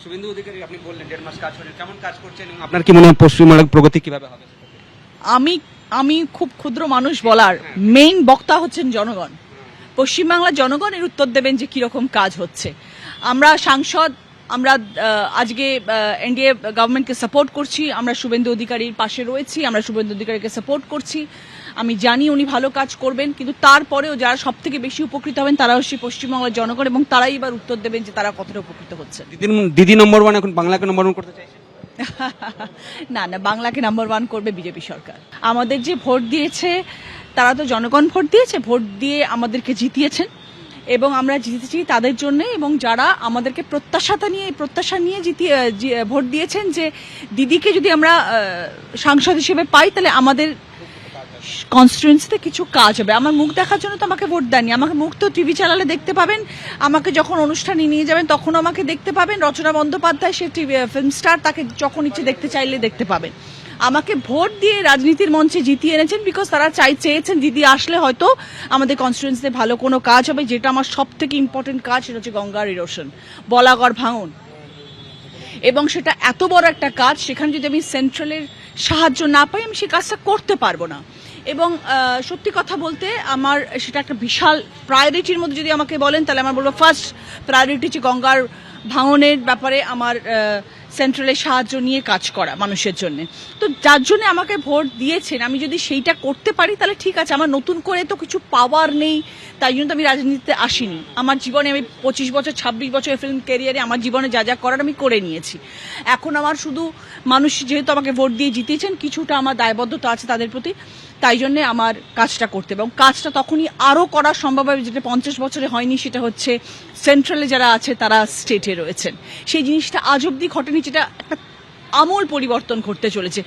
শুভেন্দু অধিকারী আপনি বললেন 1.5 মাস কাজ করেন, কেমন কাজ করছেন এবং আপনার কি মনে হয় পশ্চিমবাংলার প্রগতি কিভাবে হবে? আমি খুব ক্ষুদ্র মানুষ বলার, মেইন বক্তা হচ্ছেন জনগণ। পশ্চিমবাংলার জনগণ এর উত্তর দেবেন যে কিরকম কাজ হচ্ছে। আমরা সাংসদ, আমরা আজকে এনডিএ গভর্নমেন্টকে সাপোর্ট করছি, আমরা শুভেন্দু অধিকারীর পাশে রয়েছি, আমরা শুভেন্দু অধিকারীকে সাপোর্ট করছি। আমি জানি উনি ভালো কাজ করবেন, কিন্তু তারপরেও যারা সব থেকে বেশি উপকৃত হবেন তারা হচ্ছে পশ্চিমবাংলার জনগণ, এবং তারাই এবার উত্তর দেবেন যে তারা কতটা উপকৃত হচ্ছে। দিদি নম্বর 1 এখন বাংলাকে নম্বর 1 করতে চাইছেন? না, বাংলাকে নাম্বার 1 করবে বিজেপি সরকার। আমাদের যে ভোট দিয়েছে তারা তো জনগণ ভোট দিয়েছে, ভোট দিয়ে আমাদেরকে জিতিয়েছেন এবং আমরা জিতেছি তাদের জন্য, এবং যারা আমাদেরকে প্রত্যাশা নিয়ে ভোট দিয়েছেন যে দিদিকে যদি আমরা সাংসদ হিসেবে পাই তাহলে আমাদের কনস্টিটুয়েন্সিতে কিছু কাজ হবে। আমার মুখ দেখার জন্য তো আমাকে ভোট দেননি, আমাকে মুখ তো টিভি চ্যানেলে দেখতে পাবেন, আমাকে যখন অনুষ্ঠানে নিয়ে যাবেন তখন আমাকে দেখতে পাবেন। রচনা বন্দ্যোপাধ্যায় সে ফিল্ম স্টার, তাকে যখন ইচ্ছে দেখতে চাইলে দেখতে পাবেন। আমাকে ভোট দিয়ে রাজনীতির মঞ্চে জিতিয়ে এনেছেন বিকজ তারা চেয়েছেন দিদি আসলে হয়তো আমাদের কনস্টিটুয়েন্সিতে ভালো কোনো কাজ হবে। যেটা আমার সব থেকে ইম্পর্টেন্ট কাজ সেটা হচ্ছে গঙ্গার ইরোশন, বলাগড় ভাঙন, এবং সেটা এত বড় একটা কাজ, সেখানে যদি আমি সেন্ট্রালের সাহায্য না পাই আমি সেই কাজটা করতে পারবো না। এবং সত্যি কথা বলতে আমার সেটা একটা বিশাল প্রায়োরিটির মধ্যে যদি আমাকে বলেন তাহলে আমার বলবো ফার্স্ট প্রায়োরিটি হচ্ছে গঙ্গার ভাঙনের ব্যাপারে আমার সেন্ট্রালের সাহায্য নিয়ে কাজ করা মানুষের জন্য। তো যার জন্য আমাকে ভোট দিয়েছেন, আমি যদি সেইটা করতে পারি তাহলে ঠিক আছে। আমার নতুন করে তো কিছু পাওয়ার নেই, তাই জন্য তো আমি রাজনীতিতে আসিনি। আমার জীবনে আমি 25 বছর 26 বছরের ফিল্ম ক্যারিয়ারে আমার জীবনে যা যা করার আমি করে নিয়েছি। এখন আমার শুধু মানুষ যেহেতু আমাকে ভোট দিয়ে জিতিয়েছেন, কিছুটা আমার দায়বদ্ধতা আছে তাদের প্রতি, তাই জন্যে আমার কাজটা করতে হবে। এবং কাজটা তখনই আরও করা সম্ভব হবে যেটা 50 বছরে হয়নি, সেটা হচ্ছে সেন্ট্রালে যারা আছে তারা স্টেটে রয়েছেন। সেই জিনিসটা আজ অব্দি ঘটেনি, যেটা একটা আমূল পরিবর্তন ঘটতে চলেছে।